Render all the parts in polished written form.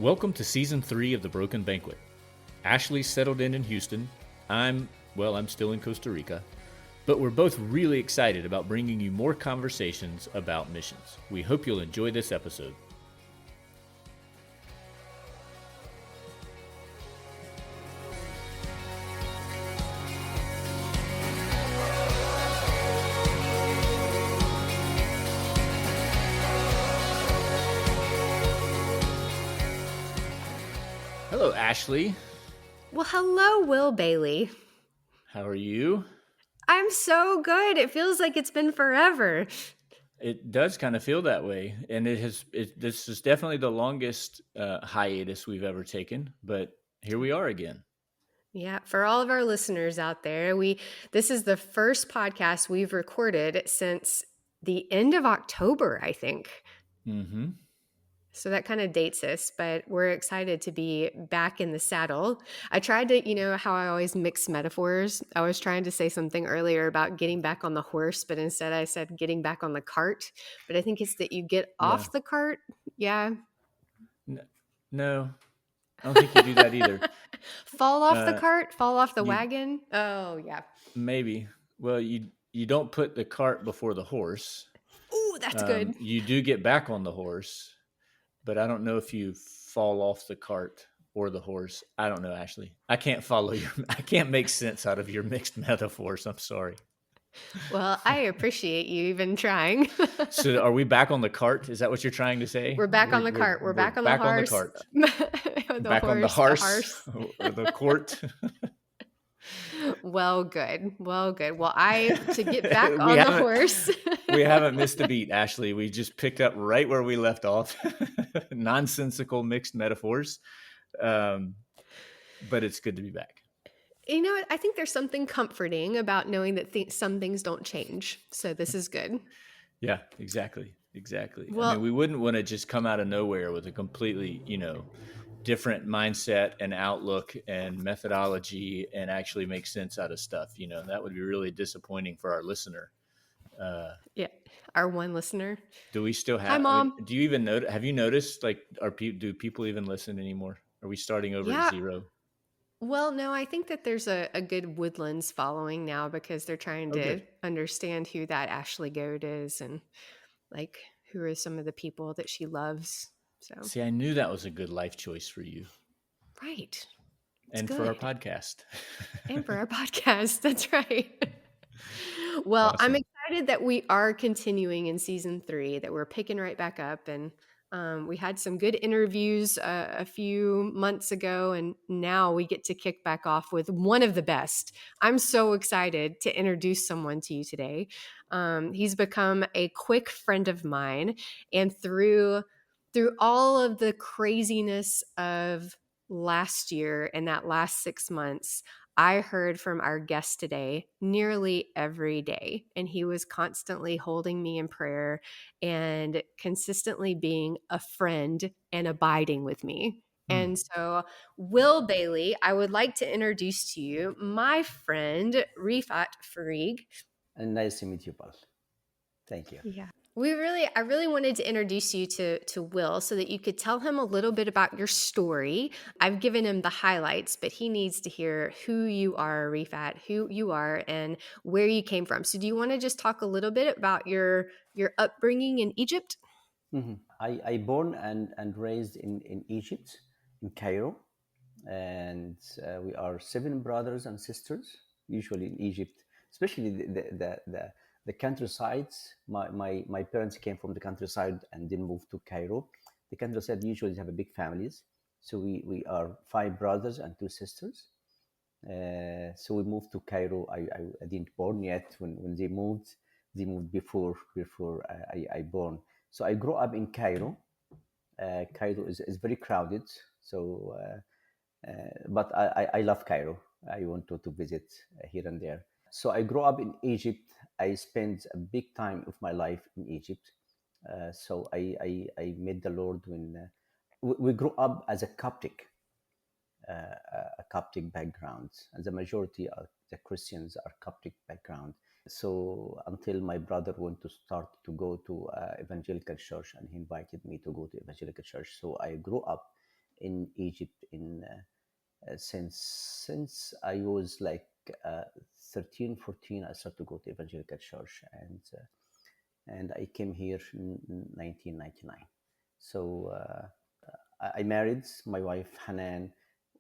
Welcome to Season 3 of The Broken Banquet. Ashley's settled in Houston. I'm still in Costa Rica. But we're both really excited about bringing you more conversations about missions. We hope you'll enjoy this episode. Hello, Ashley. Well, hello, Will Bailey. How are you? I'm so good. It feels like it's been forever. It does kind of feel that way, and this is definitely the longest hiatus we've ever taken, but here we are again. Yeah, for all of our listeners out there, this is the first podcast we've recorded since the end of October, I think. Mm-hmm. So that kind of dates us, but we're excited to be back in the saddle. I tried to, how I always mix metaphors. I was trying to say something earlier about getting back on the horse, but instead I said getting back on the cart. But I think it's that you get off the cart. Yeah. No, I don't think you do that either. Fall off the cart? Fall off the wagon? Oh, yeah. Maybe. Well, you don't put the cart before the horse. Ooh, that's good. You do get back on the horse, but I don't know if you fall off the cart or the horse. I don't know, Ashley. I can't I can't make sense out of your mixed metaphors. I'm sorry. Well, I appreciate you even trying. So are we back on the cart? Is that what you're trying to say? We're back on the cart. We're back on the horse. Back on the horse or the court. Well, good. Well, to get back on the horse. We haven't missed a beat, Ashley. We just picked up right where we left off. Nonsensical mixed metaphors. But it's good to be back. You know what? I think there's something comforting about knowing that some things don't change. So this is good. Yeah, exactly. Well, I mean, we wouldn't want to just come out of nowhere with a completely, different mindset and outlook and methodology and actually make sense out of stuff. That would be really disappointing for our listener. Yeah, our one listener. Do we still have? Hi, Mom. Do you even notice? Have you noticed? Do people even listen anymore? Are we starting over at zero? Well, no, I think that there's a good Woodlands following now because they're trying to understand who that Ashley Goad is and who are some of the people that she loves. So see, I knew that was a good life choice for you. Right. And for our podcast. That's right. Well, awesome. I'm excited that we are continuing in season 3, that we're picking right back up. And we had some good interviews a few months ago, and now we get to kick back off with one of the best. I'm so excited to introduce someone to you today. He's become a quick friend of mine, and through all of the craziness of last year and that last 6 months, I heard from our guest today nearly every day, and he was constantly holding me in prayer and consistently being a friend and abiding with me. And so, Will Bailey, I would like to introduce to you my friend, Refat Fereg. And nice to meet you, Paul. Thank you. Yeah. I really wanted to introduce you to Will so that you could tell him a little bit about your story. I've given him the highlights, but he needs to hear who you are, Refat, who you are and where you came from. So do you want to just talk a little bit about your upbringing in Egypt? Mm-hmm. I born and raised in Egypt, in Cairo. And we are 7 brothers and sisters, usually in Egypt, especially the countryside. My parents came from the countryside and then moved to Cairo. The countryside usually have a big families. So we are 5 brothers and 2 sisters. So we moved to Cairo. I didn't born yet when they moved. They moved before I born. So I grew up in Cairo. Cairo is very crowded. So, but I love Cairo. I want to visit here and there. So I grew up in Egypt. I spent a big time of my life in Egypt. So I met the Lord when we grew up as a Coptic background, and the majority of the Christians are Coptic background. So until my brother went to start to go to evangelical church, and he invited me to go to evangelical church. So I grew up in Egypt since I was like uh, 13, 14. I started to go to evangelical church, and I came here in 1999. So I married my wife Hanan.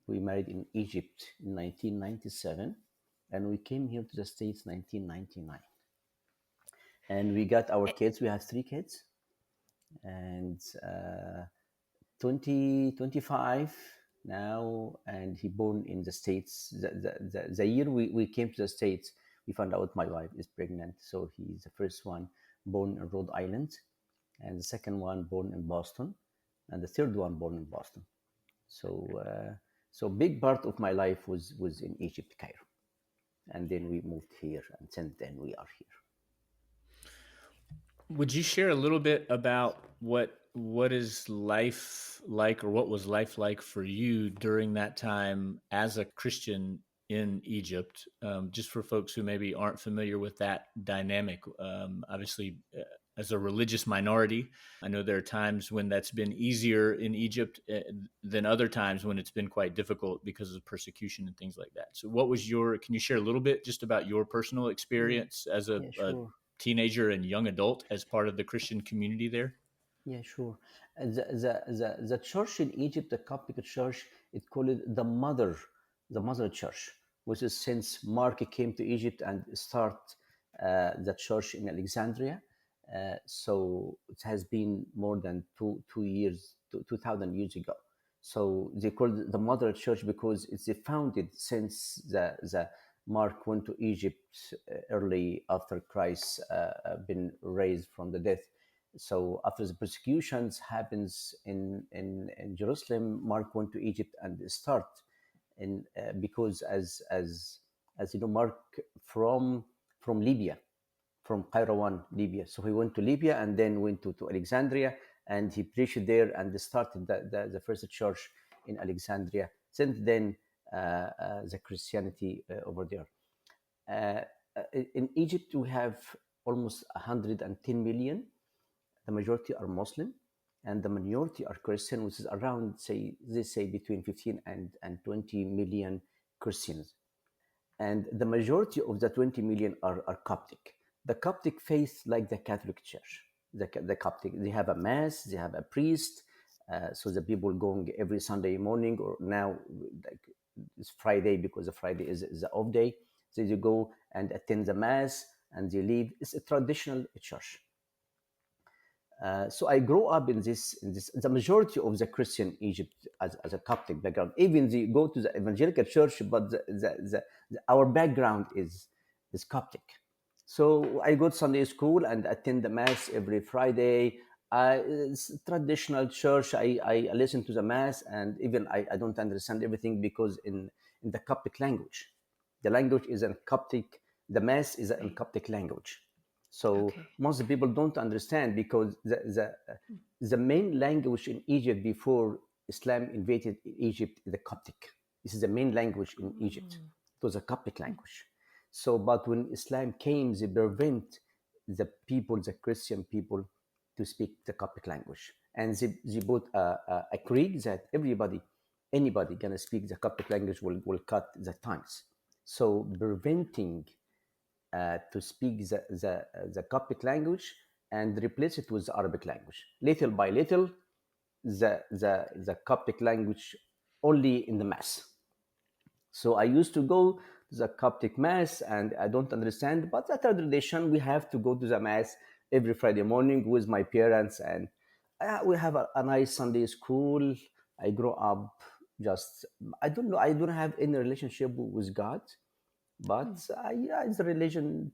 We married in Egypt in 1997, and we came here to the States 1999. And we got our kids. We have three kids, and 25 now, and he born in the States. The year we came to the States, we found out my wife is pregnant. So he's the first one born in Rhode Island, and the second one born in Boston, and the third one born in Boston. So big part of my life was in Egypt, Cairo, and then we moved here, and since then we are here. Would you share a little bit about what is life like, or what was life like for you during that time as a Christian in Egypt? Just for folks who maybe aren't familiar with that dynamic. Obviously, as a religious minority, I know there are times when that's been easier in Egypt than other times when it's been quite difficult because of persecution and things like that. So can you share a little bit just about your personal experience as Yeah, sure. teenager and young adult as part of the Christian community there? Yeah, sure. The church in Egypt, the Coptic church, it called it the mother church, which is since Mark came to Egypt and start the church in Alexandria. So it has been more than 2 years, 2,000 years ago. So they called it the mother church because it's founded since the Mark went to Egypt early after Christ been raised from the death. So after the persecutions happens in Jerusalem, Mark went to Egypt and start in because as you know, Mark from Libya, from Qayrawan, Libya. So he went to Libya and then went to Alexandria, and he preached there and started the first church in Alexandria. Since then, the Christianity over there. In Egypt, we have almost 110 million. The majority are Muslim, and the minority are Christian, which is around, they say between 15 and 20 million Christians. And the majority of the 20 million are Coptic. The Coptic faith, like the Catholic Church, the Coptic, they have a mass, they have a priest. So the people going every Sunday morning, or now like it's Friday because the Friday is the off day. So they go and attend the mass and they leave. It's a traditional church. So I grew up in this. The majority of the Christian Egypt as a Coptic background. Even they go to the evangelical church, but our background is Coptic. So I go to Sunday school and attend the mass every Friday. It's traditional church. I listen to the mass, and even I don't understand everything because in the Coptic language, the language is in Coptic. The mass is in Coptic language. So most people don't understand because the main language in Egypt before Islam invaded Egypt is the Coptic. This is the main language in Egypt. It was a Coptic language. So, but when Islam came, they prevent the people, the Christian people, to speak the Coptic language, and they put a creed that anybody gonna speak the Coptic language will cut the tongues. So preventing to speak the Coptic language and replace it with the Arabic language. Little by little, the Coptic language only in the mass. So I used to go to the Coptic mass, and I don't understand, but that tradition, we have to go to the mass every Friday morning with my parents, and we have a nice Sunday school. I grew up just, I don't know, I don't have any relationship with God, but as a religion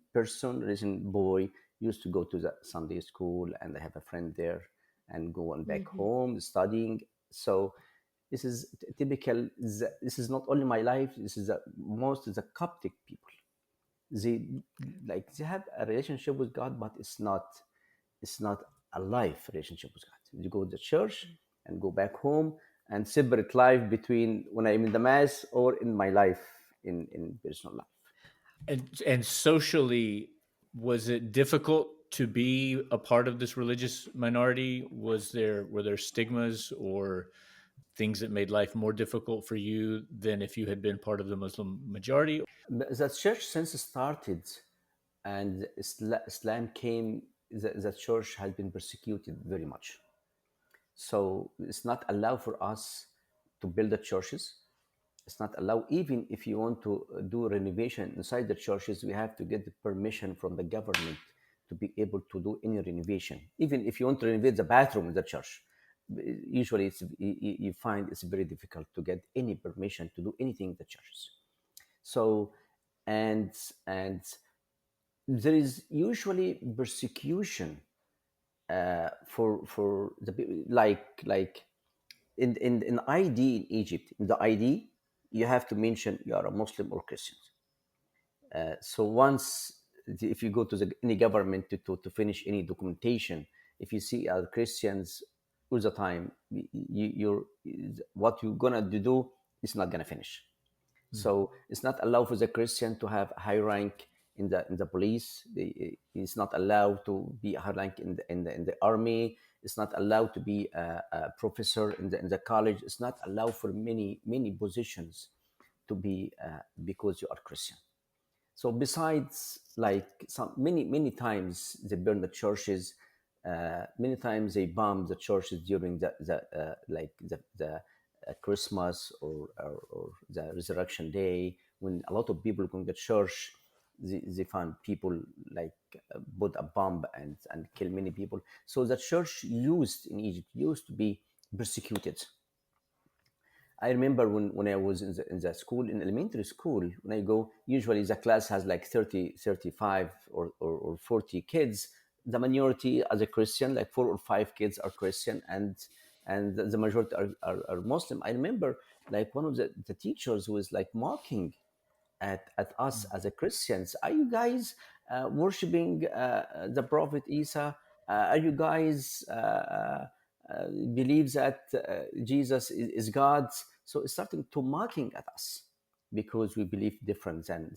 boy, used to go to the Sunday school, and I have a friend there, and going back home studying. So this is typical. This is not only my life. This is most of the Coptic people. They have a relationship with God, but it's not a life relationship with God. You go to the church and go back home, and separate life between when I'm in the mass or in my life in personal life. And socially, was it difficult to be a part of this religious minority? Were there stigmas or things that made life more difficult for you than if you had been part of the Muslim majority? The church since it started and Islam came, the church has been persecuted very much. So it's not allowed for us to build the churches. It's not allowed. Even if you want to do renovation inside the churches, we have to get the permission from the government to be able to do any renovation. Even if you want to renovate the bathroom in the church, usually you find it's very difficult to get any permission to do anything in the churches. So, and and there is usually persecution for the like in ID in Egypt. In the ID, you have to mention you are a Muslim or Christian. So once, if you go to any government to finish any documentation, if you see other Christians all the time, you're what you're gonna do is not gonna finish. So it's not allowed for the Christian to have high rank in the police. It's not allowed to be a high rank in the army. It's not allowed to be a professor in the college. It's not allowed for many positions to be because you are Christian. So besides, like some many times they burn the churches, many times they bomb the churches during the Christmas or the Resurrection Day, when a lot of people go to the church. They find people like put a bomb and kill many people. So the church used in Egypt used to be persecuted. I remember when I was in the school, in elementary school, when I go, usually the class has like 30, 35 or 40 kids. The majority are a Christian, like 4 or 5 kids are Christian, and the majority are Muslim. I remember like one of the teachers who was like mocking at us as a Christians. Are you guys worshiping the Prophet Isa? Are you guys believes that Jesus is God? So it's starting to mocking at us because we believe different than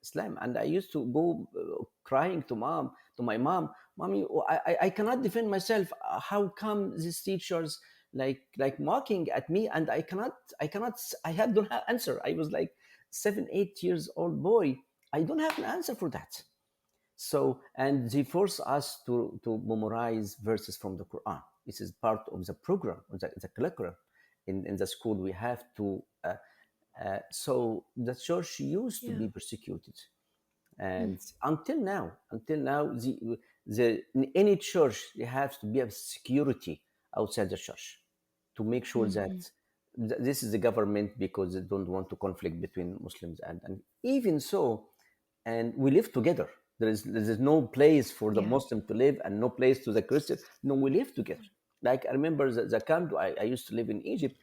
Islam. And I used to go crying to my mom, mommy, I cannot defend myself. How come these teachers like mocking at me, and I don't have answer. I was like 7, 8 years old boy. I don't have an answer for that. So, and they force us to memorize verses from the Quran. This is part of the program, of the curriculum in the school. We have to. So the church used to Yeah. be persecuted, Mm. and until now, the in any church there has to be a security outside the church to make sure that Mhm. this is the government, because they don't want to conflict between Muslims and even so, and we live together. There is no place for the Yeah. Muslim to live and no place to the Christian. No, we live together. Like I remember the camp I used to live in Egypt,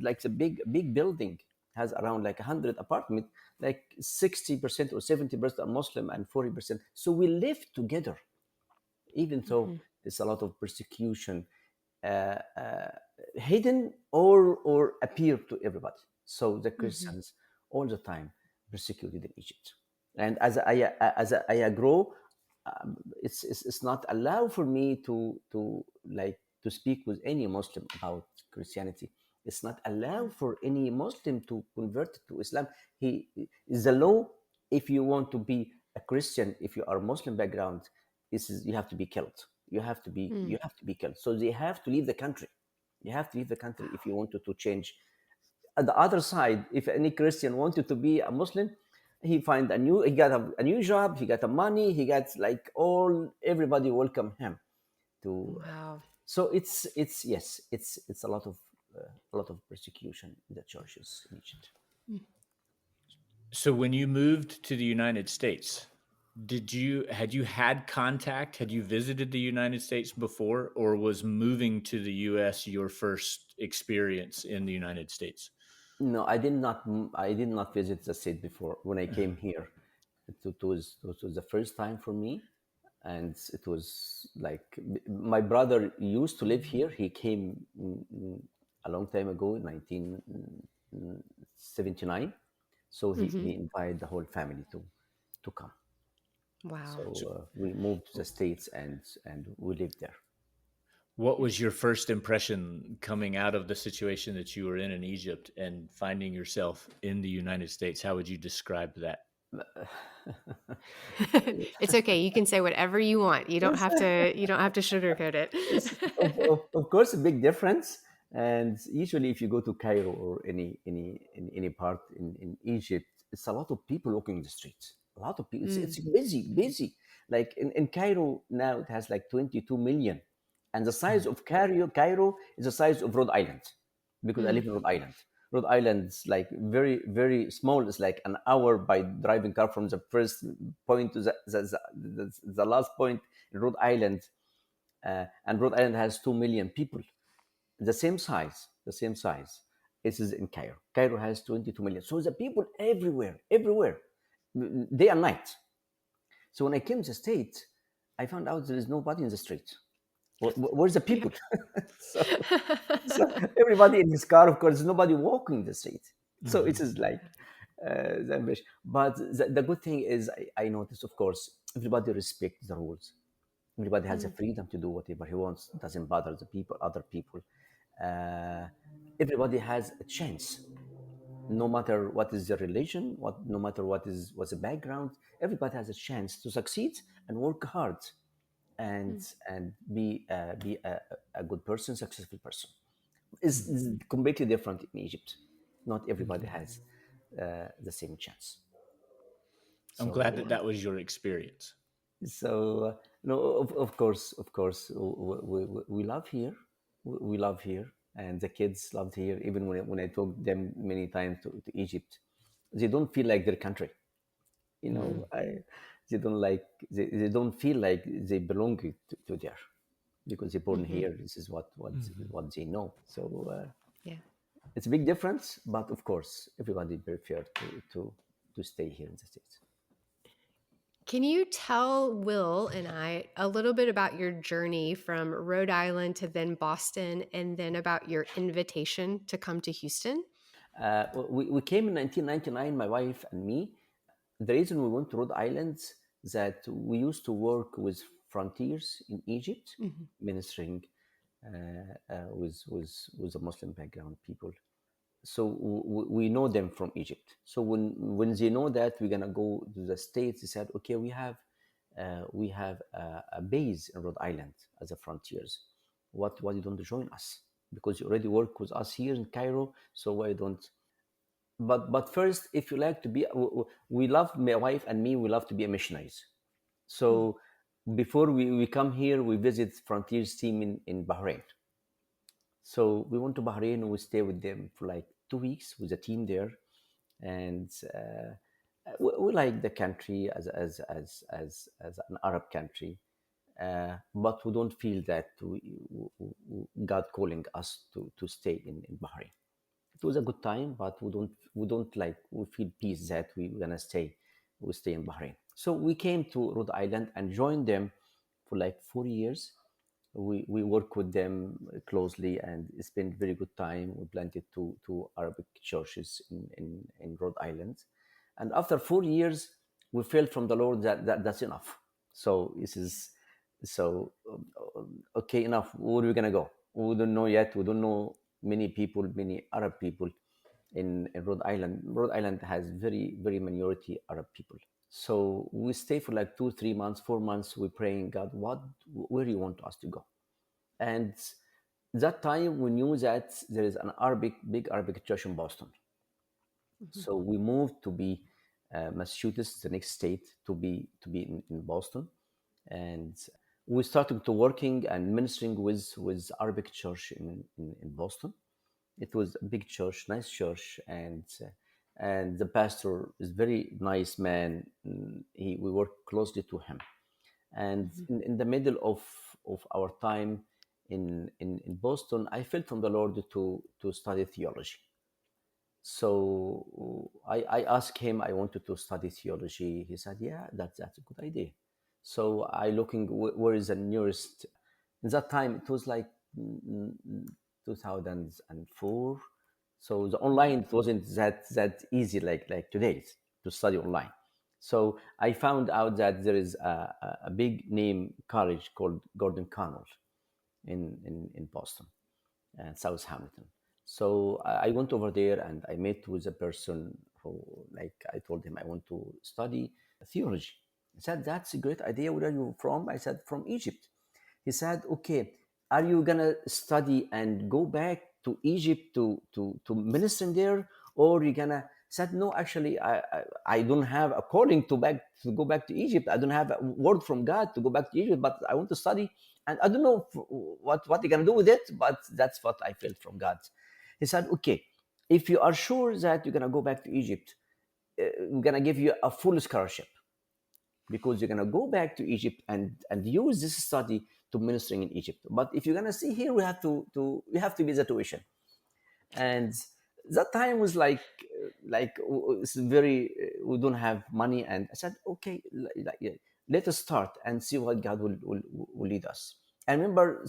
like the big building has around like 100 apartments, like 60% or 70% are Muslim and 40%. So we live together, even though Mhm. there's a lot of persecution, uh, uh, hidden or appear to everybody. So the Mhm. Christians all the time persecuted in Egypt, and as I grow, it's not allowed for me to speak with any Muslim about Christianity. It's not allowed for any Muslim to convert to Islam. He is the law. If you want to be a Christian, if you are Muslim background, this is you have to be killed. You Mm. have to be killed. So they have to leave the country. You have to leave the country if you wanted to change. At the other side, if any Christian wanted to be a Muslim, he got a new job, he got a money, he got like all everybody welcome him to. Wow. So it's yes, it's a lot of persecution in the churches in Egypt. Mm. So when you moved to the United States, had you had contact? Had you visited the United States before, or was moving to the US your first experience in the United States? No, I did not visit the state before. When I came here, it was the first time for me, and it was like my brother used to live here. He came a long time ago, in 1979. So he Mhm. invited the whole family to come. So Wow. So, we moved to the states and we lived there. What was your first impression coming out of the situation that you were in Egypt and finding yourself in the United States? How would you describe that? It's okay. You can say whatever you want. You don't Yes, have to. You don't have to sugarcoat it. it's of course a big difference. And usually, if you go to Cairo or any part in Egypt, it's a lot of people walking the streets. A lot of people. It's Mm, busy, busy. Like in Cairo now, it has like 22 million, and the size of Cairo is the size of Rhode Island, because I mm, live in Rhode Island. Rhode Island's like very, very small. It's like an hour by driving car from the first point to the last point in Rhode Island. And Rhode Island has 2 million people, the same size, the same size. It is in Cairo. Cairo has 22 million. So the people everywhere, everywhere, day and night. So when I came to the States, I found out there is nobody in the street. Where's the yeah. people? so, so everybody in his car, of course, there's nobody walking the street. So it Mhm. is like the ambition. But the good thing is, I noticed, of course, everybody respects the rules. Everybody has the Mm, freedom to do whatever he wants. Doesn't bother the people, other people. Uh, Everybody has a chance, no matter what is the religion, no matter what's the background. Everybody has a chance to succeed and work hard, and mm, be a good person, successful person. Is completely different in Egypt. Not everybody Mhm. has the same chance. I'm glad So that that was your experience. no, of course, we love here. We love here, and the kids loved here. Even when I took them many times to Egypt, they don't feel like their country. You Mhm. know, they don't like they don't feel like they belong to there, because they're born mhm. here. This is Mhm. what they know. So Yeah. it's a big difference, but of course, everybody prefer to stay here in the States. Can you tell Will and I a little bit about your journey from Rhode Island to then Boston, and then about your invitation to come to Houston? We came in 1999, my wife and me. The reason we went to Rhode Island is that we used to work with Frontiers in Egypt, Mhm, ministering with a Muslim background people. So we know them from Egypt. So when they know that we're gonna go to the States, they said, okay, we have a base in Rhode Island as a Frontiers. Why you don't join us? Because you already work with us here in Cairo, so why don't? But first, if you like to be, we love, my wife and me, we love to be a missionaries. mm, So before we come here, we visit Frontiers team in Bahrain. So we went to Bahrain and we stay with them for like 2 weeks with the team there. And we like the country as an Arab country. But we don't feel that God calling us to stay in Bahrain. It was a good time, but we don't like, we feel peace that we're gonna stay in Bahrain. So we came to Rhode Island and joined them for like 4 years. We work with them closely and spent very good time. We planted two Arabic churches in Rhode Island, and after 4 years, we felt from the Lord that's enough. So this is so okay, enough. Where are we gonna go? We don't know yet. We don't know many people, many Arab people in Rhode Island. Rhode Island has very, very minority Arab people. So we stay for like 2, 3 months, 4 months. We're praying, God, where do you want us to go? And that time we knew that there is an big Arabic church in Boston. mhm, So we moved to be Massachusetts, the next state, to be in Boston, and we started to working and ministering with Arabic church in Boston. It was a big church, nice church, and the pastor is very nice man. We work closely to him, and mhm, in the middle of our time in Boston, I felt from the Lord to study theology. So I asked him, I wanted to study theology. He said, yeah, that's a good idea. So I looking where is the nearest. In that time, it was like 2004. So the mhm, online, it wasn't that easy like today to study online. So I found out that there is a big name college called Gordon Connell in Boston and South Hamilton. So I went over there and I met with a person who, like, I told him I want to study theology. He said, "That's a great idea. Where are you from?" I said, "From Egypt." He said, "Okay, are you gonna study and go back to Egypt to minister there, or you gonna?" Said, "No, actually, I don't have a calling to go back to Egypt. I don't have a word from God to go back to Egypt, but I want to study, and I don't know what you're gonna do with it, but that's what I felt from God." He said, "Okay, if you are sure that you're gonna go back to Egypt, we're gonna give you a full scholarship, because you're going to go back to Egypt and use this study to ministering in Egypt. But if you're going to stay here, we have to be the tuition." And that time was like it's very we don't have money, and I said, "Okay, yeah, let us start and see what God will lead us." I remember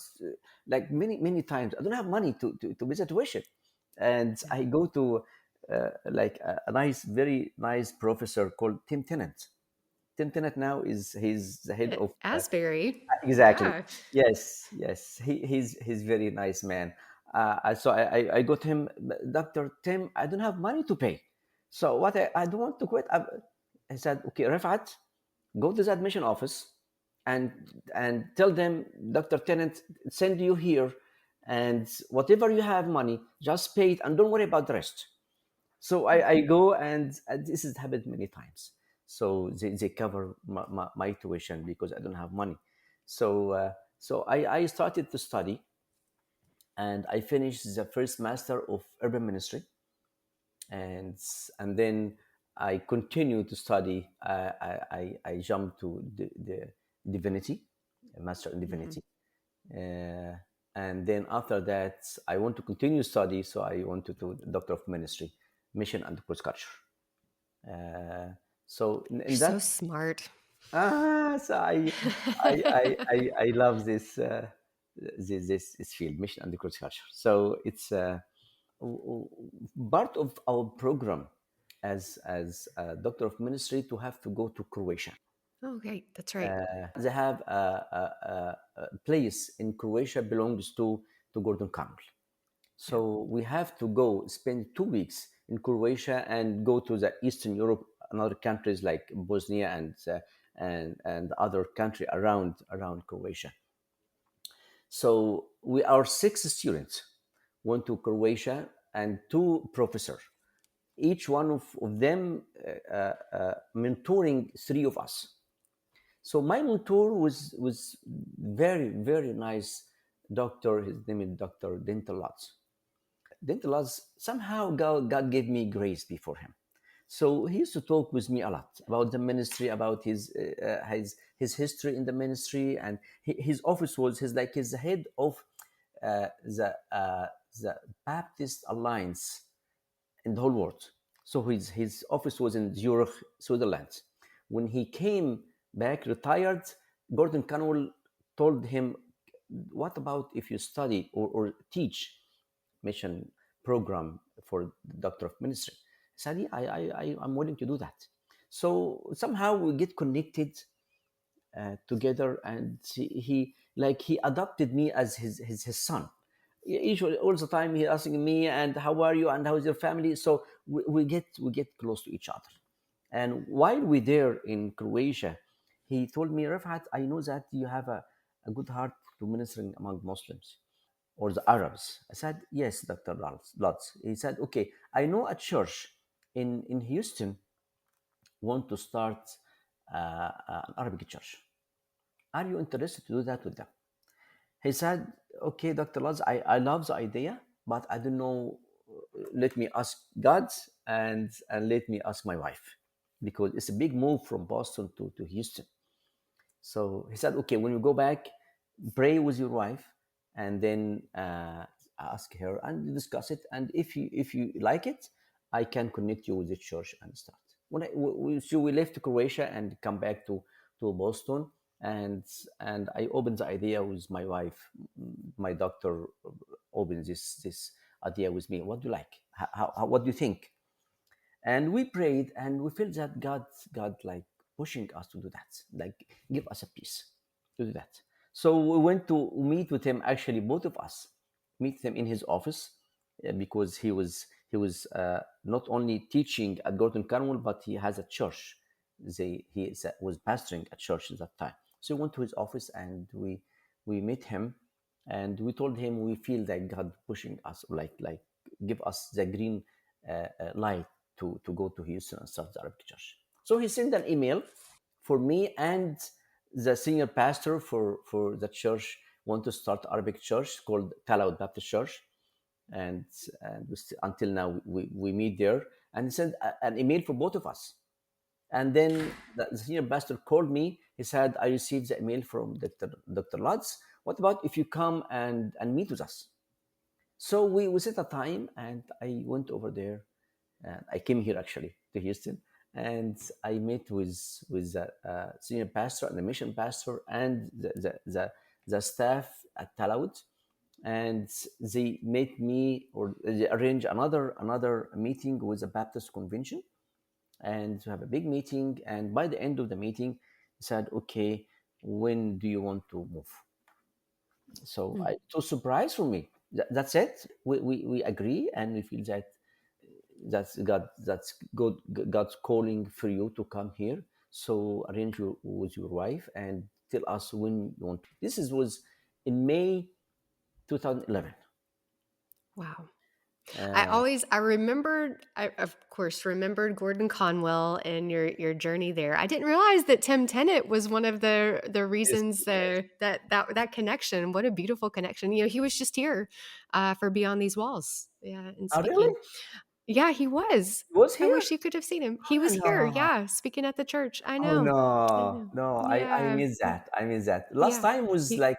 like many times I don't have money to be the tuition, and I go to like a nice, very nice professor called Tim Tennant. Tim Tennant now is he's the head of Asbury. exactly. Yeah. Yes. He's very nice man. So I got him, "Dr. Tim, I don't have money to pay. So what I don't want to quit." I said, "Okay, Refat, go to the admission office and tell them Dr. Tennant send you here, and whatever you have money, just pay it and don't worry about the rest." So I go, and this has happened many times. So they cover my tuition because I don't have money. So I started to study, and I finished the first master of urban ministry, and then I continued to study. I jumped to the divinity, a master in Mhm. divinity, uh, and then after that I want to continue study. So I wanted to doctor of ministry, mission and cross culture. Uh, so You're in so that, smart. so I love this field, mission and cross culture. So it's part of our program as a doctor of ministry to have to go to Croatia. Okay, that's right. They have a place in Croatia belongs to Gordon Campbell. Yeah. So we have to go spend 2 weeks in Croatia and go to the Eastern Europe and other countries like Bosnia and other country around Croatia. So we are 6 students went to Croatia and two professors. Each one of them mentoring three of us. So my mentor was very nice doctor. His name is Dr. Dentalats. Dentalats, somehow God gave me grace before him. So he used to talk with me a lot about the ministry, about his history in the ministry, and his office was his head of uh, the uh, the Baptist Alliance in the whole world. So his office was in Zurich, Switzerland. When he came back retired, Gordon Canwell told him, "What about if you study or teach mission program for the doctor of ministry?" I said, "Yeah, I'm willing to do that." So somehow we get connected together, and he adopted me as his son. Usually all the time he asking me, "And how are you, and how is your family?" So we get close to each other. And while we're there in Croatia, he told me, "Rafat, I know that you have a good heart to ministering among Muslims or the Arabs." I said, "Yes, Dr. Lutz." He said, "Okay, I know a church in Houston want to start an Arabic church. Are you interested to do that with them?" He said, "Okay, Dr. Lutz, I love the idea, but I don't know. Let me ask God, and let me ask my wife, because it's a big move from Boston to Houston." So he said, "Okay, when you go back, pray with your wife, and then ask her and discuss it. And if you like it, I can connect you with the church and start." So we left Croatia and come back to Boston, and I opened the idea with my wife. My doctor opened this idea with me. "What do you like? What do you think?" And we prayed, and we felt that God like pushing us to do that, like give us a peace to do that. So we went to meet with him. Actually, both of us meet him in his office, because he was not only teaching at Gordon Cornwall, but he has a church. Was pastoring a church at that time. So we went to his office and we met him, and we told him we feel that God pushing us, like give us the green light to go to Houston and start the Arabic church. So he sent an email for me, and the senior pastor for the church want to start Arabic church called Talawut Baptist Church, and until now we meet there. And he sent an email for both of us. And then the senior pastor called me. He said, I received the email from Dr. Lutz. What about if you come and meet with us? So we set a time, and I went over there. And I came here actually to Houston, and I met with the senior pastor and the mission pastor and the staff at Talawut, and they made me, or they arranged another meeting with the Baptist convention, and to have a big meeting. And by the end of the meeting, he said, "Okay, when do you want to move?" So Mm. it was a surprise for me. That's it. We agree, and we feel that that's good. God's calling for you to come here. So arrange with your wife and tell us when you want. Was in May 2011. Wow. Uh, I of course remembered Gordon Conwell and your journey there. I didn't realize that Tim Tennant was one of the yes, reasons yes. that connection. What a beautiful connection. He was just here for Beyond These Walls. Yeah, and Oh, really? speaking. Yeah, he was. He was I here? wish you could have seen him. He Oh was here. no. Yeah, speaking at the church. I Oh know. I no, know. no! I Yeah. miss that. I miss that. Last Yeah. time was He, like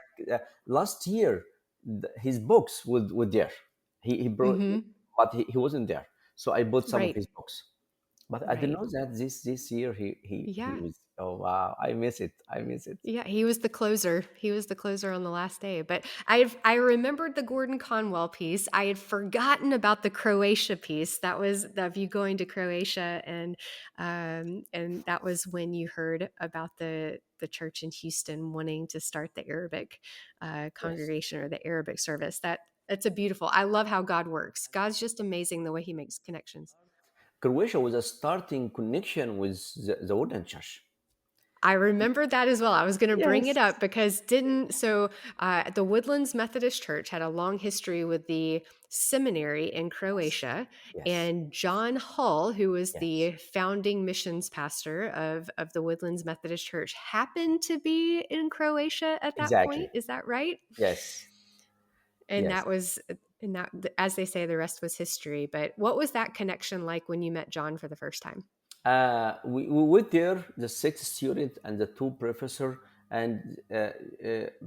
last year. His books would there. He brought, mhm. but he wasn't there. So I bought some of Right. his books. But I didn't Right. know that this year he Yeah. was. Oh wow! I miss it. I miss it. Yeah, he was the closer. He was the closer on the last day. But I remembered the Gordon Conwell piece. I had forgotten about the Croatia piece. That was of you going to Croatia, and that was when you heard about the church in Houston wanting to start the Arabic Yes. congregation or the Arabic service. That's a beautiful. I love how God works. God's just amazing the way He makes connections. Croatia was a starting connection with the Woodland Church. I remember that as well. I was going to bring it Yes. up because the Woodlands Methodist Church had a long history with the seminary in Yes. Croatia, Yes. and John Hull, who was Yes. the founding missions pastor of the Woodlands Methodist Church, happened to be in Croatia at that Exactly. point. Is that right? Yes. And Yes. that was and that, as they say, the rest was history. But what was that connection like when you met John for the first time? We went there, the six student and the two professor, and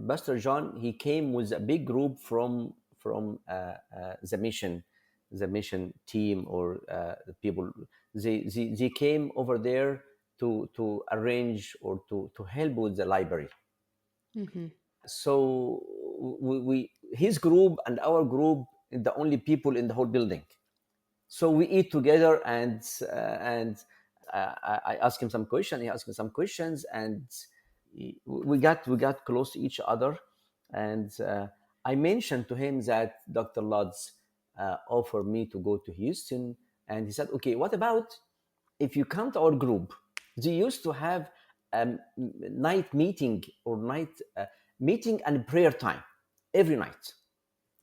Pastor John. He came with a big group from the mission team, or the people. They came over there to arrange or to help with the library. Hmm. So we his group and our group is the only people in the whole building. So we eat together, and I asked him some questions. He asked me some questions, and we got close to each other. And I mentioned to him that Dr. Lutz offered me to go to Houston, and he said, "Okay, what about if you come to our group?" They used to have a night meeting or night meeting and prayer time every night.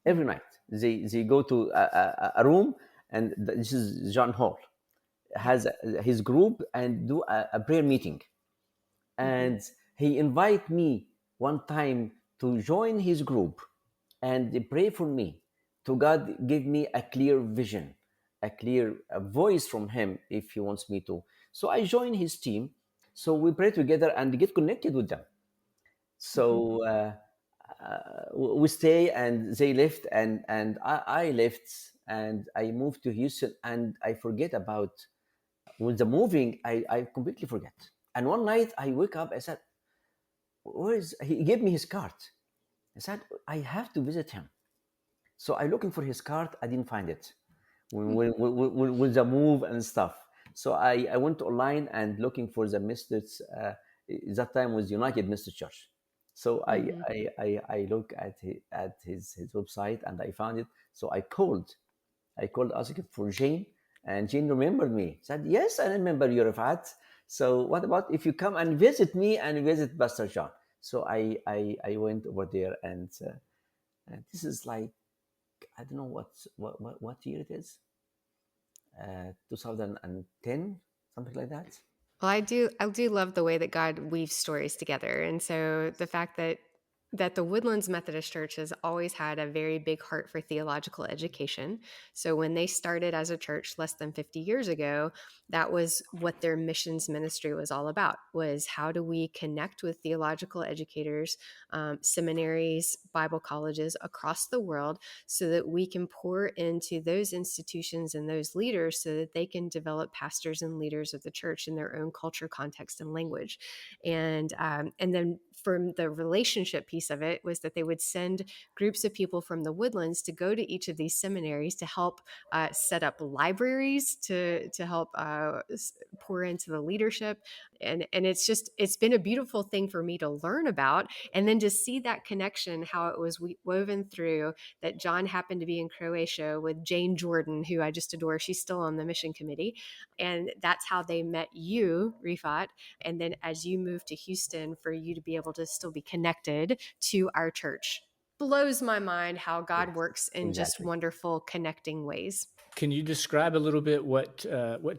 Every night they go to a room, and this is John Hall Yeah. has his group and do a prayer meeting. Hmm. And he invite me one time to join his group, and they pray for me to God give me a clear vision, a clear voice from him if he wants me to. So I join his team. So we pray together and get connected with them. Hmm. So we stay, and they left, and I left, and I moved to Houston, and I forget about with the moving. I completely forget. And one night I wake up. I said, "Where is?" He gave me his card. I said, "I have to visit him." So I looking for his card. I didn't find it. With the move and stuff. So I went online and looking for the Methodist. That time was United Methodist Church. So Hmm. I look at his website and I found it. So I called asking for Jane, and Jane remembered me. Said, "Yes, I remember you, Refat. So what about if you come and visit me and visit Pastor John?" So I went over there, and this is like, I don't know what year it is, 2010, something like that. Well, I do love the way that God weaves stories together. And so the fact that the Woodlands Methodist Church has always had a very big heart for theological education. So when they started as a church less than 50 years ago, that was what their missions ministry was all about, was how do we connect with theological educators, seminaries, Bible colleges across the world, so that we can pour into those institutions and those leaders so that they can develop pastors and leaders of the church in their own culture, context, and language. And then from the relationship piece of it was that they would send groups of people from the Woodlands to go to each of these seminaries to help set up libraries to help pour into the leadership. And it's been a beautiful thing for me to learn about, and then to see that connection, how it was woven through, that John happened to be in Croatia with Jane Jordan, who I just adore. She's still on the mission committee. And that's how they met you, Refat. And then as you moved to Houston, for you to be able to still be connected to our church. Blows my mind how God Yes, works in just exactly. wonderful connecting ways. Can you describe a little bit what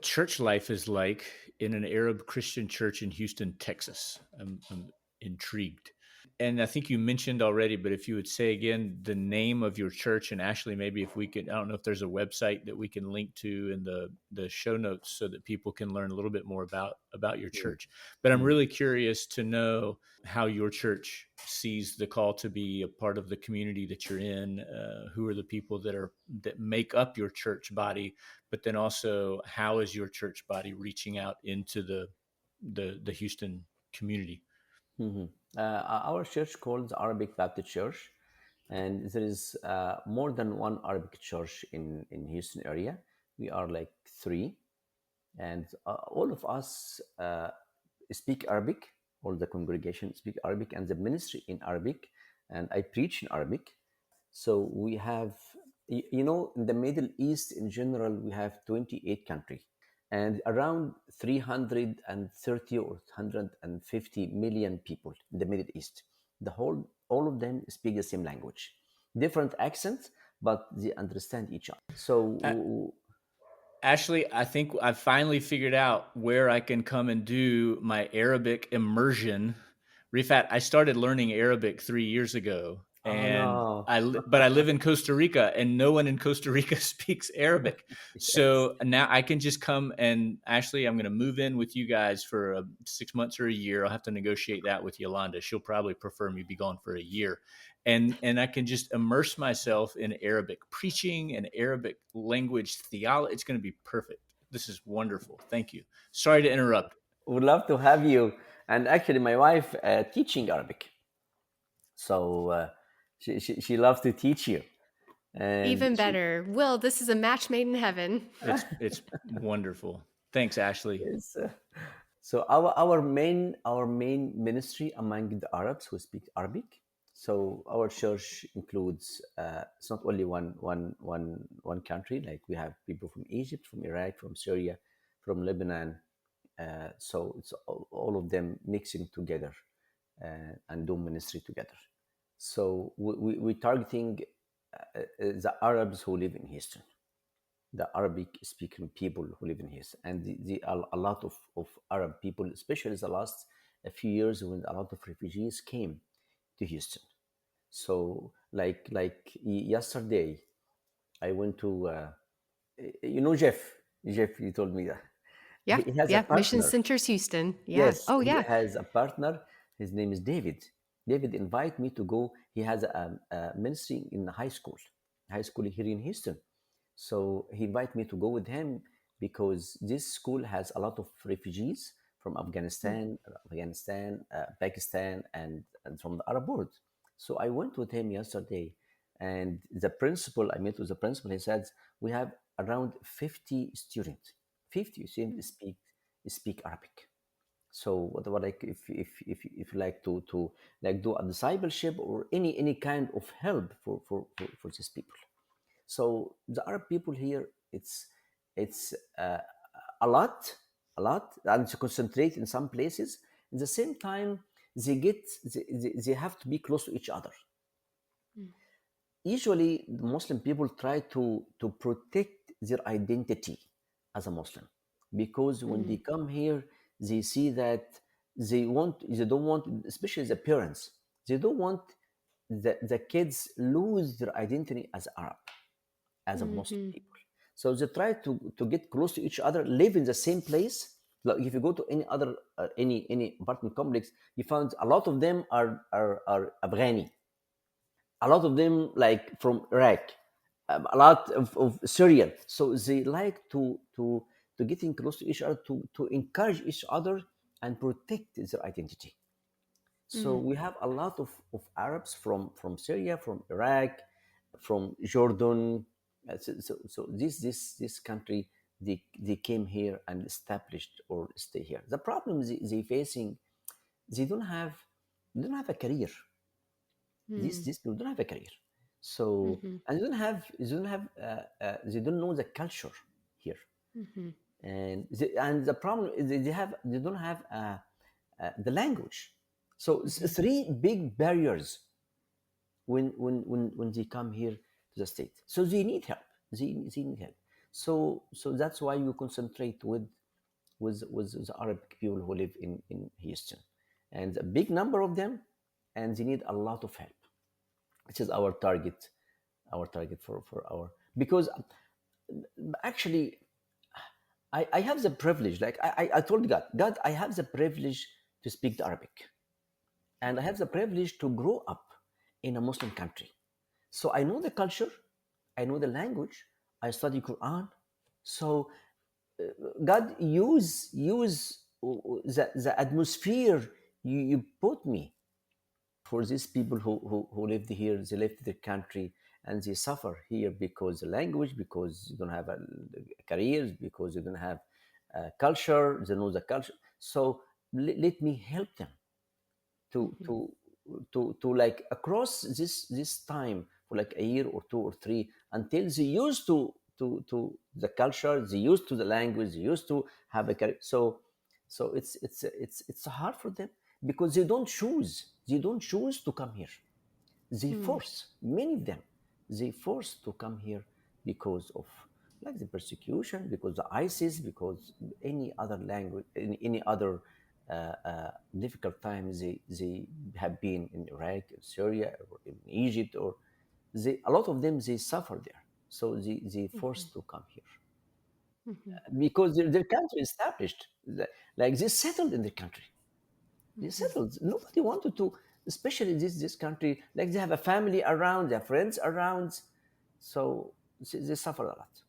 church life is like in an Arab Christian church in Houston, Texas? I'm intrigued. And I think you mentioned already, but if you would say again the name of your church, and Ashley, maybe if we could, I don't know if there's a website that we can link to in the show notes so that people can learn a little bit more about your Mm, church. But I'm mm, really curious to know how your church sees the call to be a part of the community that you're in. Who are the people that make up your church body? But then also, how is your church body reaching out into the Houston community? mhm. Our church called the Arabic Baptist Church, and there is more than one Arabic church in Houston area. We are like three, and all of us speak Arabic. All the congregation speak Arabic, and the ministry in Arabic, and I preach in Arabic. So we have, in the Middle East in general, we have 28 countries and around 330 or 150 million people in the Middle East. All of them speak the same language, different accents, but they understand each other. So, Ashley, I think I finally figured out where I can come and do my Arabic immersion. Rifat, I started learning Arabic 3 years ago, oh and no, but I live in Costa Rica, and no one in Costa Rica speaks Arabic. yes, So now I can just come and Ashley, I'm going to move in with you guys for 6 months or a year. I'll have to negotiate that with Yolanda. She'll probably prefer me be gone for a year, and I can just immerse myself in Arabic preaching and Arabic language theology. It's going to be perfect. This is wonderful. Thank you. Sorry to interrupt. would love to have you. And actually, my wife teaching Arabic, so she loves to teach you, and Even better. Will, this is a match made in heaven. It's wonderful. Thanks, Ashley. yes. So our main ministry among the Arabs who speak Arabic. So our church includes it's not only one country. Like we have people from Egypt, from Iraq, from Syria, from Lebanon. So it's all of them mixing together and do ministry together. So we're targeting the Arabs who live in Houston, the Arabic speaking people who live in Houston. And a lot of Arab people, especially the last a few years when a lot of refugees came to Houston. So yesterday, I went to, Jeff. Jeff, you told me that. Yeah. He has a Yeah. Mission partner. Centers Houston. Yeah. Yes, Oh, he yeah. has a partner. His name is David. David invited me to go. He has a ministry in high school here in Houston. So he invited me to go with him because this school has a lot of refugees from Pakistan, and from the Arab world. So I went with him yesterday, and I met with the principal. He said we have around 50 students. 50 students speak Arabic. So what like if you like to like do a discipleship or any kind of help for these people. So the Arab people here, it's a lot, and to concentrate in some places. At the same time, they have to be close to each other. Mm. Usually, the Muslim people try to protect their identity as a Muslim, because when they Mm. come here, they see that they don't want, especially the parents, they don't want the kids lose their identity as Arab, as a Muslim Mhm. people. So they try to get close to each other, live in the same place. Like if you go to any other any apartment complex, you find a lot of them are Afghani, a lot of them like from Iraq, a lot of Syrian. So they like to getting close to each other, to encourage each other and protect their identity. So Mm. we have a lot of Arabs from Syria, from Iraq, from Jordan. So this country, they came here and established or stay here. The problem they facing, they don't have a career. Mm. These people don't have a career. So Mhm. and they don't know the culture here. Mhm. And the problem is they don't have the language. So Mhm. three big barriers when they come here to the state. So they need help. They need help. So that's why you concentrate with the Arabic people who live in Houston, and a big number of them, and they need a lot of help. Which is our target for our, because actually I have the privilege, like I told God, I have the privilege to speak the Arabic, and I have the privilege to grow up in a Muslim country. So I know the culture, I know the language, I study Quran. So God use the atmosphere you put me for these people who lived here. They left the country and they suffer here because the language, because you don't have a careers, because you don't have culture, they know the culture. So let me help them to Mhm. to to like across this time for like a year or two or three, until they used to the culture, they used to the language, they used to have a career. So it's hard for them, because they don't choose to come here. They Mm. force, many of them, they force to come here because of like the persecution, because the ISIS, because any other language, any other difficult times they have been in Iraq, in Syria, or in Egypt, or a lot of them they suffer there, so they Mhm. forced to come here Mhm. because their country established, like they settled in the country. They Mhm. settled. Nobody wanted to, especially this country. Like they have a family around, their friends around, so they suffer a lot.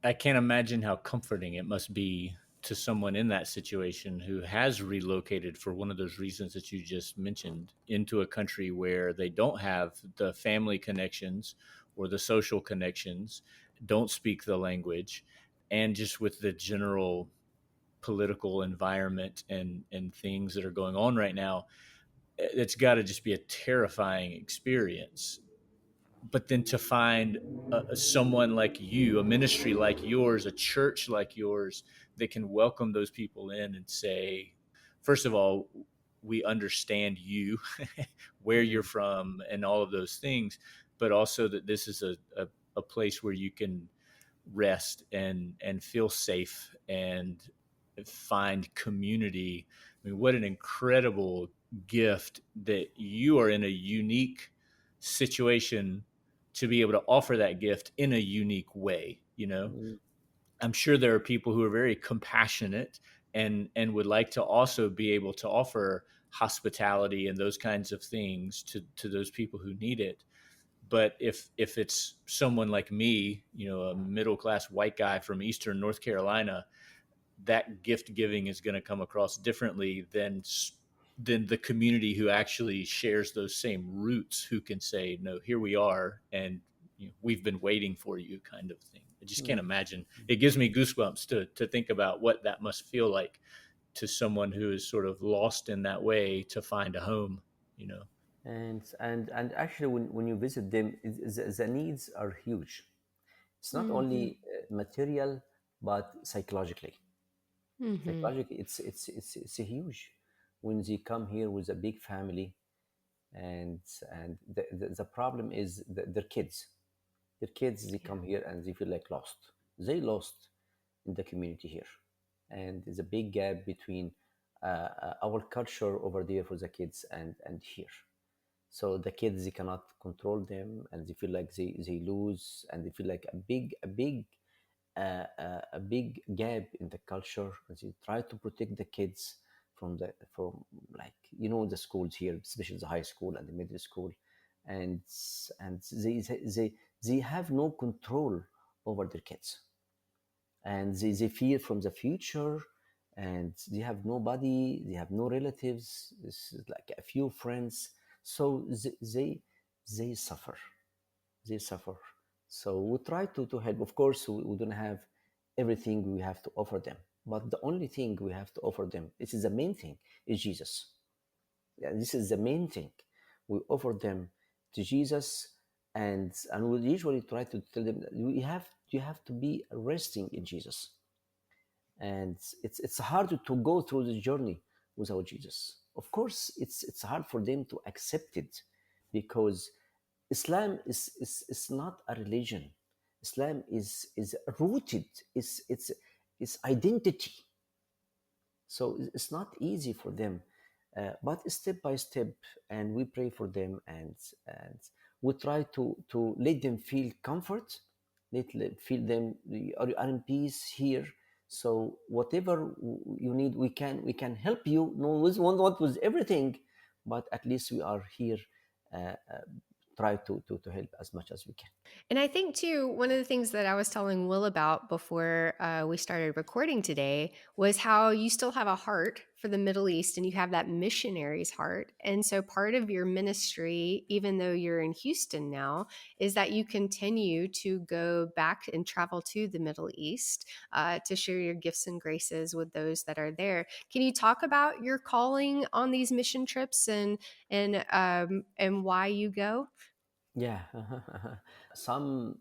I can't imagine how comforting it must be to someone in that situation who has relocated for one of those reasons that you just mentioned into a country where they don't have the family connections or the social connections, don't speak the language, and just with the general political environment and things that are going on right now, it's got to just be a terrifying experience. But then to find someone like you, a ministry like yours, a church like yours that can welcome those people in and say, first of all, we understand you, where you're Mm, from, and all of those things, but also that this is a place where you can rest and feel safe and find community. I mean, what an incredible gift that you are in a unique situation to be able to offer that gift in a unique way. You know, mm, I'm sure there are people who are very compassionate and would like to also be able to offer hospitality and those kinds of things to those people who need it. But if it's someone like me, you know, a middle class white guy from Eastern North Carolina, that gift giving is going to come across differently than the community who actually shares those same roots, who can say, no, here we are, and you know, we've been waiting for you, kind of thing. I just can't mm. imagine. It gives me goosebumps to think about what that must feel like to someone who is sort of lost in that way to find a home, you know. And actually, when you visit them, the needs are huge. It's not Mm-hmm. only material, but psychologically. Mm-hmm. Psychologically, it's a huge. When they come here with a big family, and the problem is their kids. Their kids, they Yeah. come here and they feel like lost. They lost in the community here, and there's a big gap between our culture over there for the kids and here. So the kids, they cannot control them, and they feel like they lose, and they feel like a big gap in the culture, and they try to protect the kids from, like, the schools here, especially the high school and the middle school, and they have no control over their kids, and they fear from the future, and they have nobody, they have no relatives. This is like a few friends, so they suffer, they suffer. So we try to help. Of course, we don't have everything we have to offer them, but the only thing we have to offer them, this is the main thing, is Jesus. Yeah, this is the main thing. We offer them to Jesus, and we usually try to tell them that you have to be resting in Jesus, and it's hard to go through the journey without Jesus. Of course, it's hard for them to accept it, because Islam is not a religion. Islam is rooted, is identity. So it's not easy for them, but step by step, and we pray for them, and we try to let them feel comfort, feel them are in peace here. So whatever you need, we can help you. No, we won't want with everything, but at least we are here. Try to help as much as we can. And I think, too, one of the things that I was telling Will about before we started recording today was how you still have a heart for the Middle East and you have that missionary's heart. And so part of your ministry, even though you're in Houston now, is that you continue to go back and travel to the Middle East to share your gifts and graces with those that are there. Can you talk about your calling on these mission trips and why you go? Yeah. Some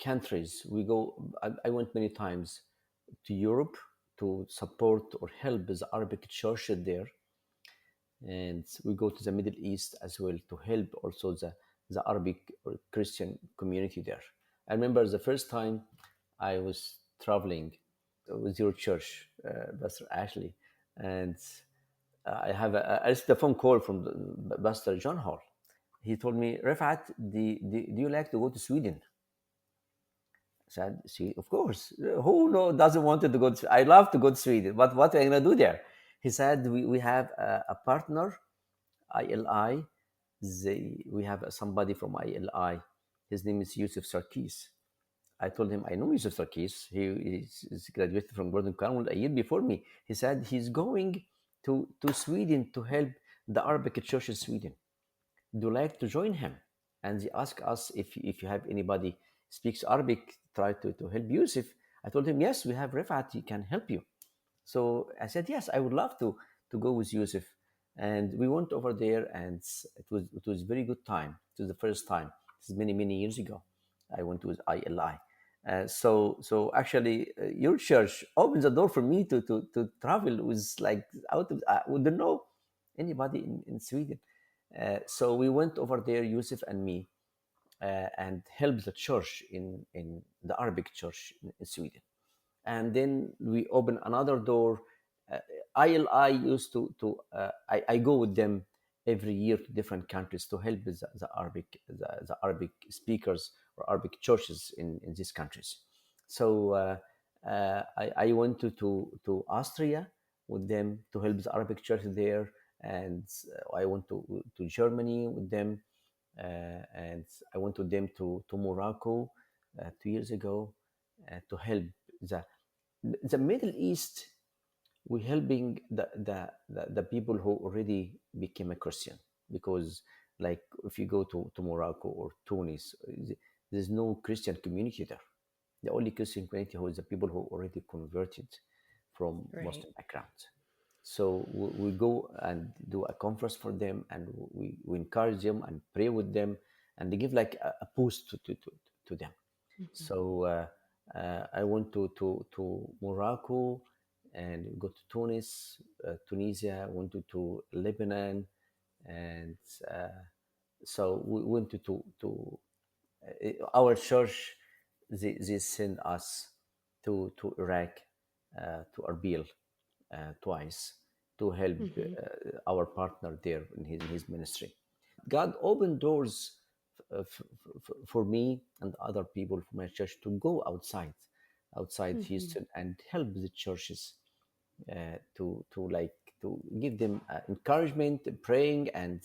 countries we go, I went many times to Europe to support or help the Arabic church there, and we go to the Middle East as well to help also the Arabic or Christian community there. I remember the first time I was traveling with your church, Pastor Ashley, and I received a phone call from Pastor John Hall. He told me, Refat, do you like to go to Sweden? I said, see, of course. Who doesn't want to go to I love to go to Sweden, but what am I going to do there? He said, we have a partner, ILI. We have somebody from ILI. His name is Yusuf Sarkis. I told him, I know Yusuf Sarkis. Is graduated from Gordon Conwell a year before me. He said he's going to Sweden to help the Arabic church in Sweden. Do you like to join him? And they asked us if you have anybody speaks Arabic, try to help Yusuf. I told him, yes, we have Refat, he can help you. So I said, yes, I would love to go with Yusuf. And we went over there, and it was very good time. It was the first time. This is many years ago. I went with ILI. So actually, your church opened the door for me to travel with, like, out of, I wouldn't know anybody in Sweden. So we went over there, Yusuf and me, and helped the church in the Arabic church in Sweden. And then we opened another door. Uh, ILI used I go with them every year to different countries to help the Arabic speakers or Arabic churches in these countries. So I went to Austria with them to help the Arabic church there, and I went to Germany with them, and I went to them to Morocco 2 years ago to help the the Middle East. We're helping the people who already became a Christian, because, like, if you go to Morocco or Tunis, there's no Christian community there. The only Christian community who is the people who already converted from Right. Muslim background. So we go and do a conference for them, and we encourage them and pray with them, and they give like a boost to them. Mhm. So I went to Morocco and go to Tunis, Tunisia, went to Lebanon, and so we went to our church. They sent us to Iraq, to Erbil, twice, to help Mhm. our partner there in his ministry. God opened doors for me and other people from my church to go outside Mhm. Houston and help the churches, to like to give them encouragement, praying, and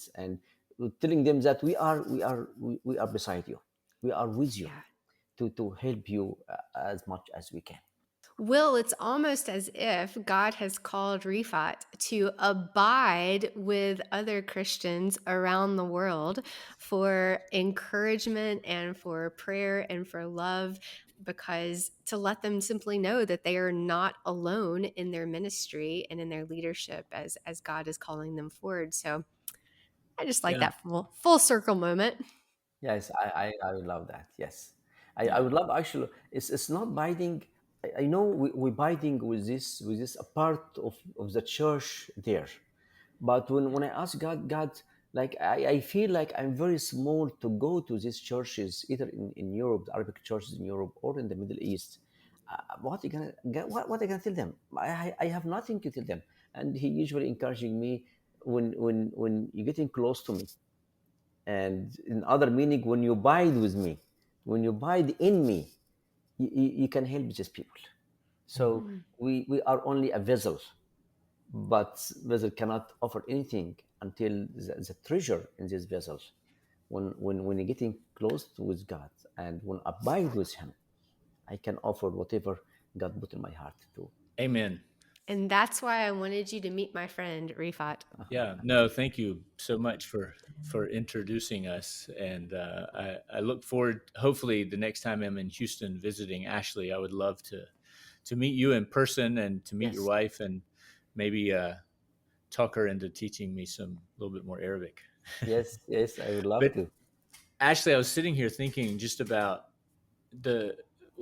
telling them that we are beside you, we are with you, Yeah. to help you as much as we can. Will, it's almost as if God has called Refat to abide with other Christians around the world for encouragement and for prayer and for love, because to let them simply know that they are not alone in their ministry and in their leadership as God is calling them forward. So I just like Yeah. that full circle moment. Yes, I would love that. Yes, I Yeah. would love, actually. It's not binding. I know we're binding with this a part of the church there, but when I ask God, like I feel like I'm very small to go to these churches, either in Europe, the Arabic churches in Europe, or in the Middle East. What you gonna get? What I gonna tell them? I have nothing to tell them, and he usually encouraging me when you're getting close to me, and in other meaning, when you abide with me, when you abide in me, you can help these people. So Mm. we are only a vessel, but vessel cannot offer anything until the treasure in this vessel, when you're getting close with God and when abide with him, I can offer whatever God put in my heart to. Amen. And that's why I wanted you to meet my friend, Refat. Yeah, no, thank you so much for introducing us, and I look forward. Hopefully, the next time I'm in Houston visiting Ashley, I would love to meet you in person and to meet your Yes, wife, and maybe talk her into teaching me some a little bit more Arabic. yes, yes, I would love But to. Ashley, I was sitting here thinking just about the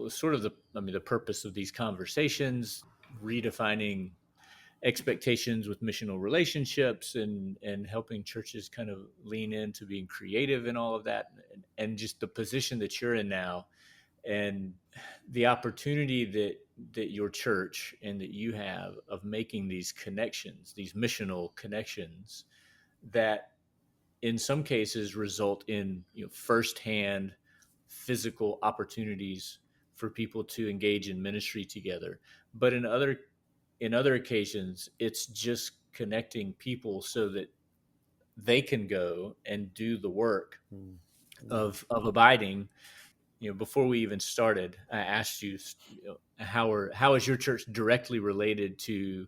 sort of the I mean the purpose of these conversations, redefining expectations with missional relationships, and helping churches kind of lean into being creative and all of that, and just the position that you're in now, and the opportunity that your church and that you have of making these connections, these missional connections that in some cases result in firsthand physical opportunities for people to engage in ministry together, but in other occasions it's just connecting people so that they can go and do the work Mm, mm, of abiding. Before we even started, I asked you, how is your church directly related to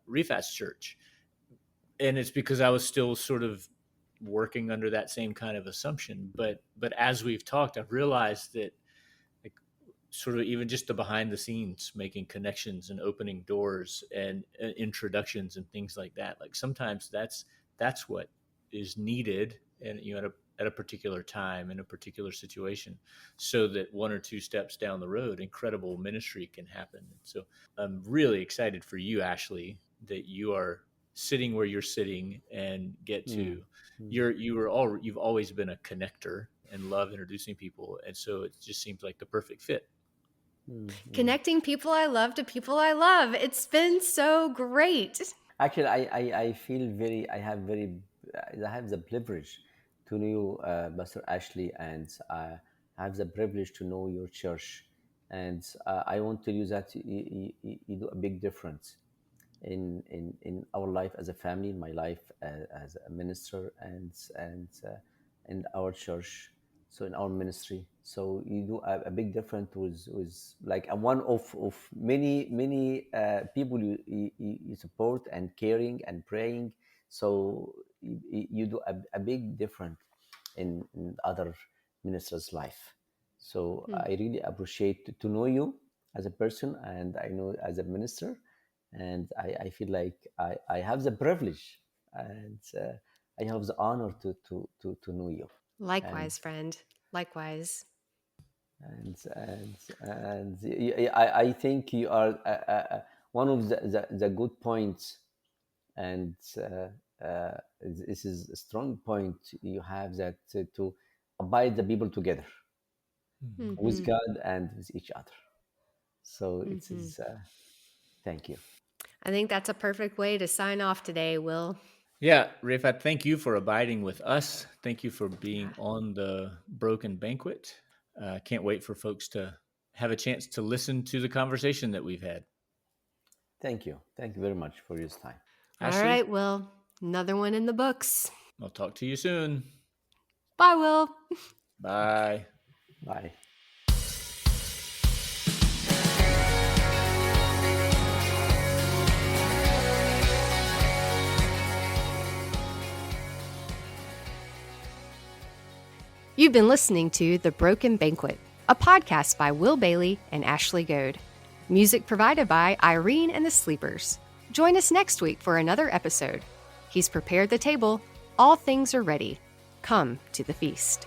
Refat's church, and it's because I was still sort of working under that same kind of assumption. But as we've talked, I've realized that, like, sort of even just the behind the scenes, making connections and opening doors and introductions and things like that. Like sometimes that's what is needed, and at a particular time in a particular situation, so that one or two steps down the road, incredible ministry can happen. And so I'm really excited for you, Ashley, that you are sitting where you're sitting and get mm, to mm, you've always been a connector and love introducing people, and so it just seems like the perfect fit. mm, mm. Connecting people I love to people I love. It's been so great. Actually, I feel very, I have the privilege to know you, Pastor Ashley, and I have the privilege to know your church. And I want to tell you that you do a big difference in our life as a family, in my life as a minister, and in our church, so in our ministry. So you do a big difference with like a one of many people you support and caring and praying. So you do a big difference in other ministers' life. So Hmm. I really appreciate to know you as a person, and I know as a minister, And I feel like I have the privilege, and I have the honor to know you. And Likewise, friend. Likewise. I think you are one of the good points, and this is a strong point you have, that to abide the people together with Hmm. God and with each other. So it Hmm. is. Thank you. I think that's a perfect way to sign off today, Will. Yeah, Refat, thank you for abiding with us. Thank you for being on the Broken Banquet. Can't wait for folks to have a chance to listen to the conversation that we've had. Thank you. Thank you very much for your time. All Ashley, right, Will. Another one in the books. I'll talk to you soon. Bye, Will. Bye. Bye. You've been listening to The Broken Banquet, a podcast by Will Bailey and Ashley Goad. Music provided by Irene and the Sleepers. Join us next week for another episode. He's prepared the table. All things are ready. Come to the feast.